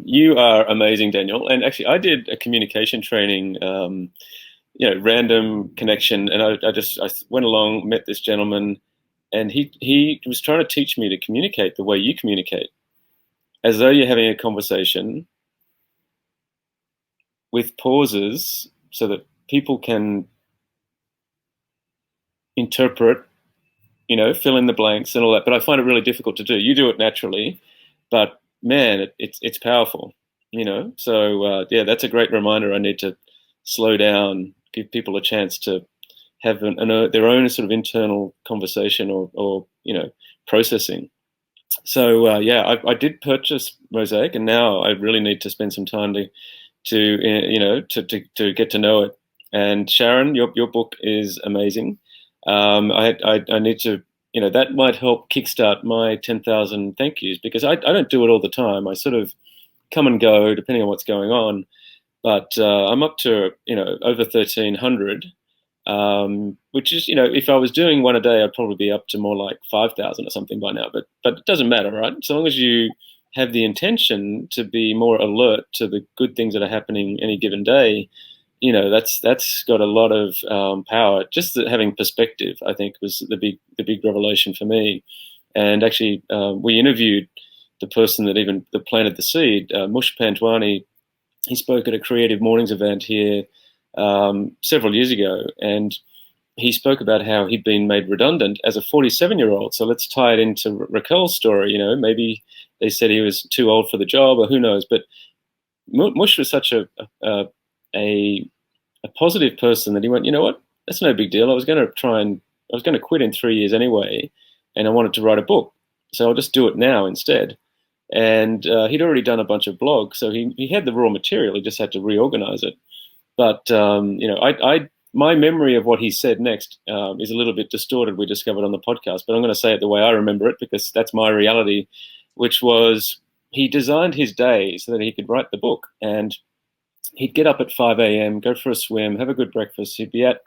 You are amazing, Daniel. And actually, I did a communication training, random connection, and I went along, met this gentleman, and he was trying to teach me to communicate the way you communicate, as though you're having a conversation with pauses, so that people can interpret, fill in the blanks and all that. But I find it really difficult to do. You do it naturally, but man, it's powerful, So yeah, that's a great reminder. I need to slow down, give people a chance to have their own sort of internal conversation or processing. So yeah, I did purchase Mosaic, and now I really need to spend some time to get to know it. And Sharon, your book is amazing. I need to, that might help kickstart my 10,000 thank yous, because I don't do it all the time. I sort of come and go depending on what's going on. But I'm up to, over 1,300, which is, if I was doing one a day, I'd probably be up to more like 5,000 or something by now. But it doesn't matter, right? So long as you have the intention to be more alert to the good things that are happening any given day, that's got a lot of power. Just having perspective, I think, was the big revelation for me. And actually, we interviewed the person that planted the seed, Mush Pantwani. He spoke at a Creative Mornings event here several years ago, and he spoke about how he'd been made redundant as a 47-year-old. So let's tie it into Raquel's story. Maybe they said he was too old for the job, or who knows. But Mush was such a positive person that he went, you know what, that's no big deal. I was going to quit in 3 years anyway, and I wanted to write a book, so I'll just do it now instead. And he'd already done a bunch of blogs, so he had the raw material. He just had to reorganize it. But my memory of what he said next is a little bit distorted. We discovered on the podcast, but I'm going to say it the way I remember it, because that's my reality, which was he designed his day so that he could write the book. And he'd get up at 5 a.m., go for a swim, have a good breakfast. He'd be at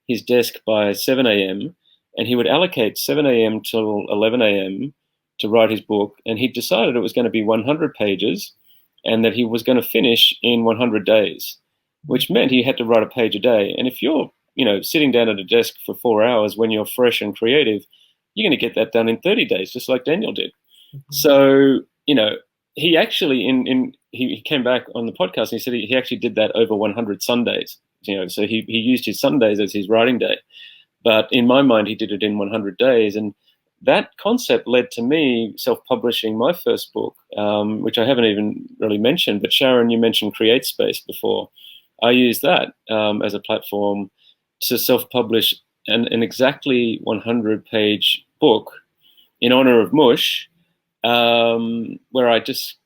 his desk by 7 a.m., and he would allocate 7 a.m. till 11 a.m. to write his book. And he decided it was going to be 100 pages and that he was going to finish in 100 days, which meant he had to write a page a day. And if you're, sitting down at a desk for 4 hours when you're fresh and creative, you're going to get that done in 30 days, just like Daniel did. Mm-hmm. So, he actually he came back on the podcast and he said he actually did that over 100 Sundays. So he used his Sundays as his writing day. But in my mind, he did it in 100 days. And that concept led to me self-publishing my first book, which I haven't even really mentioned. But Sharon, you mentioned GratitudeSpace before. I used that as a platform to self-publish an exactly 100-page book in honor of Mush, where I just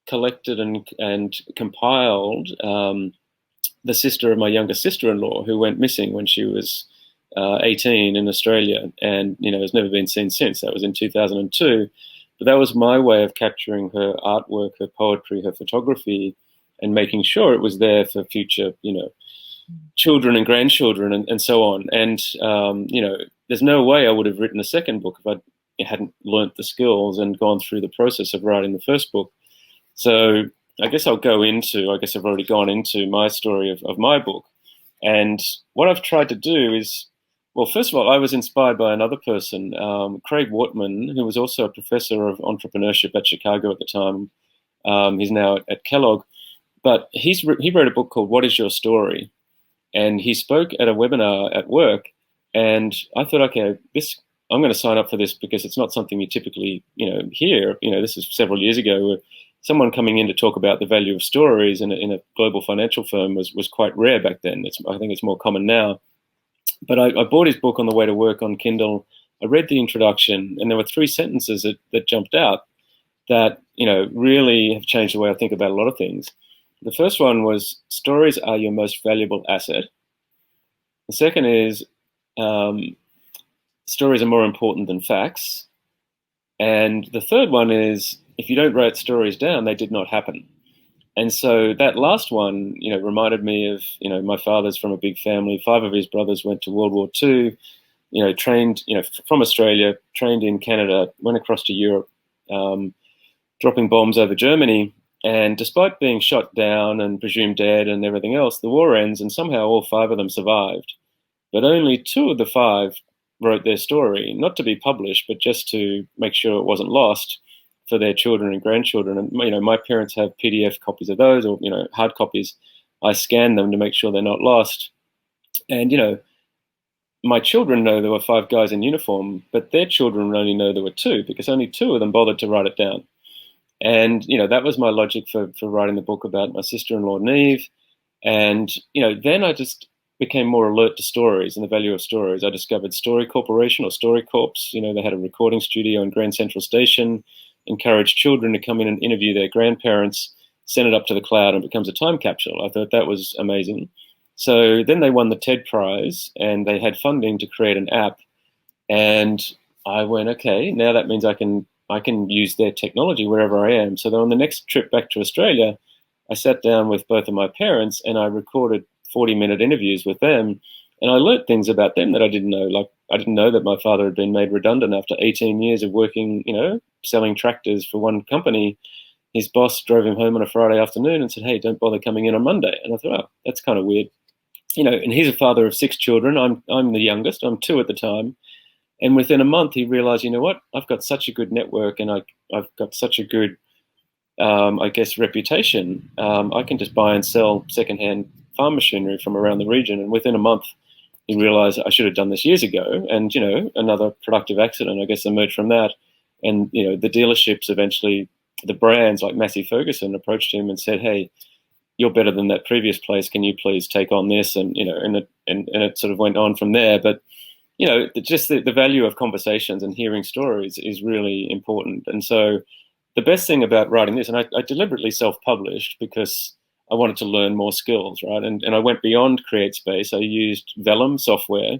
collected and compiled the sister of my younger sister-in-law, who went missing when she was 18 in Australia, and has never been seen since. That was in 2002. But that was my way of capturing her artwork, her poetry, her photography, and making sure it was there for future, children and grandchildren and so on. And there's no way I would have written a second book if I hadn't learnt the skills and gone through the process of writing the first book. So I guess I've already gone into my story of my book. And what I've tried to do is, well, first of all, I was inspired by another person, Craig Wortman, who was also a professor of entrepreneurship at Chicago at the time. He's now at Kellogg. But he wrote a book called What Is Your Story? And he spoke at a webinar at work. And I thought, okay, I'm going to sign up for this, because it's not something you typically, hear. This is several years ago, where someone coming in to talk about the value of stories in a global financial firm was quite rare back then. I think it's more common now. But I bought his book on the way to work on Kindle. I read the introduction, and there were 3 sentences that jumped out that, really have changed the way I think about a lot of things. The first one was, stories are your most valuable asset. The second is, stories are more important than facts. And the third one is, if you don't write stories down, they did not happen. And so that last one, reminded me of, my father's from a big family. 5 of his brothers went to World War II, trained, from Australia, trained in Canada, went across to Europe, dropping bombs over Germany. And despite being shot down and presumed dead and everything else, the war ends and somehow all 5 of them survived. But only 2 of the 5 wrote their story, not to be published, but just to make sure it wasn't lost for their children and grandchildren. And my parents have PDF copies of those, or hard copies. I scan them to make sure they're not lost. And my children know there were 5 guys in uniform, but their children only know there were 2 because only 2 of them bothered to write it down. And that was my logic for writing the book about my sister-in-law Neve. And then I just became more alert to stories and the value of stories. I discovered Story Corporation, or Story Corps. They had a recording studio in Grand Central Station, encouraged children to come in and interview their grandparents, send it up to the cloud, and it becomes a time capsule. I thought that was amazing. So then they won the TED Prize, and they had funding to create an app. And I went, okay, now that means I can use their technology wherever I am. So then on the next trip back to Australia, I sat down with both of my parents and I recorded 40-minute interviews with them. And I learned things about them that I didn't know. Like, I didn't know that my father had been made redundant after 18 years of working, selling tractors for one company. His boss drove him home on a Friday afternoon and said, hey, don't bother coming in on Monday. And I thought, oh, that's kind of weird. And he's a father of 6 children. I'm the youngest. I'm 2 at the time. And within a month, he realized, you know what? I've got such a good network and I've got such a good, reputation. I can just buy and sell secondhand farm machinery from around the region. And within a month, he realized I should have done this years ago. And, another productive accident, I guess, emerged from that. And, the dealerships eventually, the brands like Massey Ferguson approached him and said, hey, you're better than that previous place. Can you please take on this? And, and it sort of went on from there. But just the value of conversations and hearing stories is really important. And so the best thing about writing this, and I deliberately self-published because I wanted to learn more skills, right? And I went beyond CreateSpace. I used Vellum software,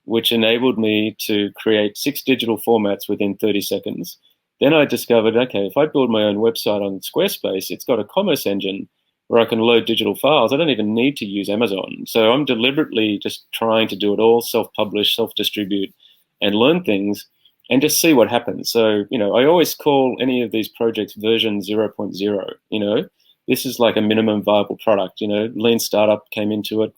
which enabled me to create 6 digital formats within 30 seconds. Then I discovered, okay, if I build my own website on Squarespace, it's got a commerce engine where I can load digital files. I don't even need to use Amazon. So I'm deliberately just trying to do it all, self-publish, self-distribute, and learn things and just see what happens. So, I always call any of these projects version 0.0. This is like a minimum viable product. Lean startup came into it.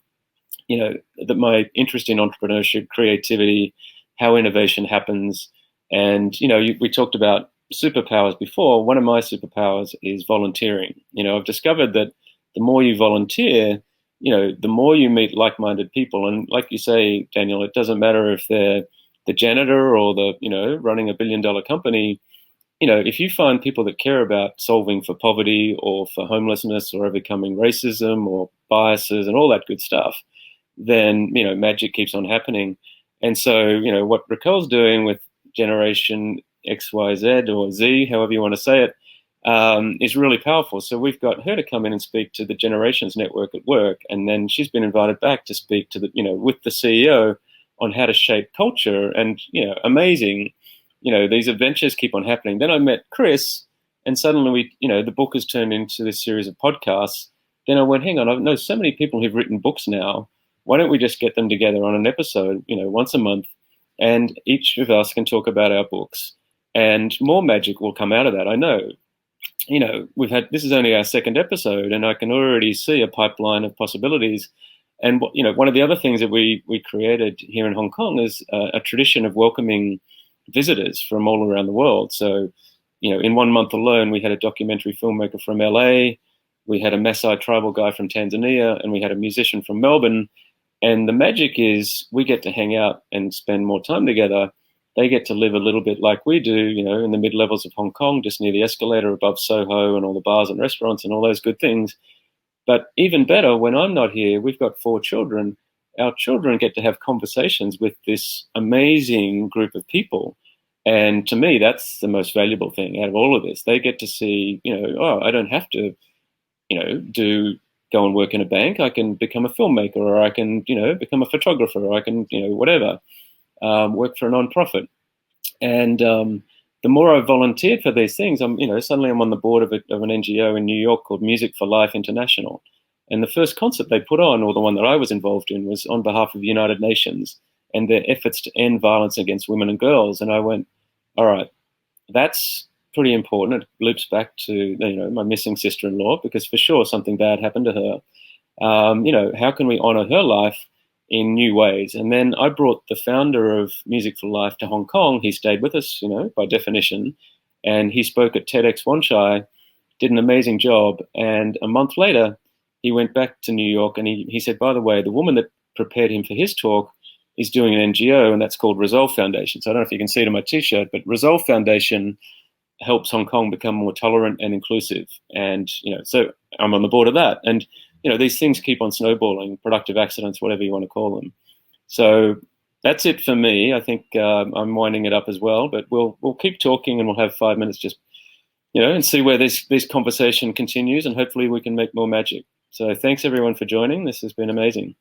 That my interest in entrepreneurship, creativity, how innovation happens. And, we talked about superpowers before. One of my superpowers is volunteering. I've discovered that the more you volunteer, the more you meet like-minded people. And like you say, Daniel, it doesn't matter if they're the janitor or the, running a billion-dollar company. If you find people that care about solving for poverty or for homelessness or overcoming racism or biases and all that good stuff, then, magic keeps on happening. And so, what Raquel's doing with Generation XYZ or Z, however you want to say it, is really powerful. So we've got her to come in and speak to the Generations Network at work, and then she's been invited back to speak to the, with the CEO on how to shape culture. And amazing, these adventures keep on happening. Then I met Chris, and suddenly we, the book has turned into this series of podcasts. Then I went, hang on, I know so many people who've written books now. Why don't we just get them together on an episode, once a month, and each of us can talk about our books, and more magic will come out of that. I know. This is only our 2nd episode, and I can already see a pipeline of possibilities. And one of the other things that we created here in Hong Kong is a tradition of welcoming visitors from all around the world. So, in 1 month alone, we had a documentary filmmaker from LA, we had a Maasai tribal guy from Tanzania, and we had a musician from Melbourne. And the magic is we get to hang out and spend more time together. They get to live a little bit like we do, in the mid-levels of Hong Kong, just near the escalator above Soho and all the bars and restaurants and all those good things. But even better, when I'm not here, we've got 4 children. Our children get to have conversations with this amazing group of people. And to me, that's the most valuable thing out of all of this. They get to see, oh, I don't have to, go and work in a bank. I can become a filmmaker, or I can, become a photographer, or I can, whatever, work for a nonprofit. And the more I volunteered for these things, suddenly I'm on the board of an NGO in New York called Music for Life International. And the first concert they put on, or the one that I was involved in, was on behalf of the United Nations and their efforts to end violence against women and girls. And I went, all right, that's pretty important. It loops back to my missing sister-in-law, because for sure something bad happened to her. How can we honor her life in new ways? And then I brought the founder of Music for Life to Hong Kong. He stayed with us, by definition, and he spoke at TEDx Wanchai, did an amazing job. And a month later, he went back to New York, and he said, by the way, the woman that prepared him for his talk is doing an NGO, and that's called Resolve Foundation. So I don't know if you can see it on my T-shirt, but Resolve Foundation helps Hong Kong become more tolerant and inclusive. And, so I'm on the board of that. And, these things keep on snowballing, productive accidents, whatever you want to call them. So that's it for me. I think I'm winding it up as well, but we'll keep talking, and we'll have 5 minutes just, and see where this conversation continues, and hopefully we can make more magic. So thanks everyone for joining. This has been amazing.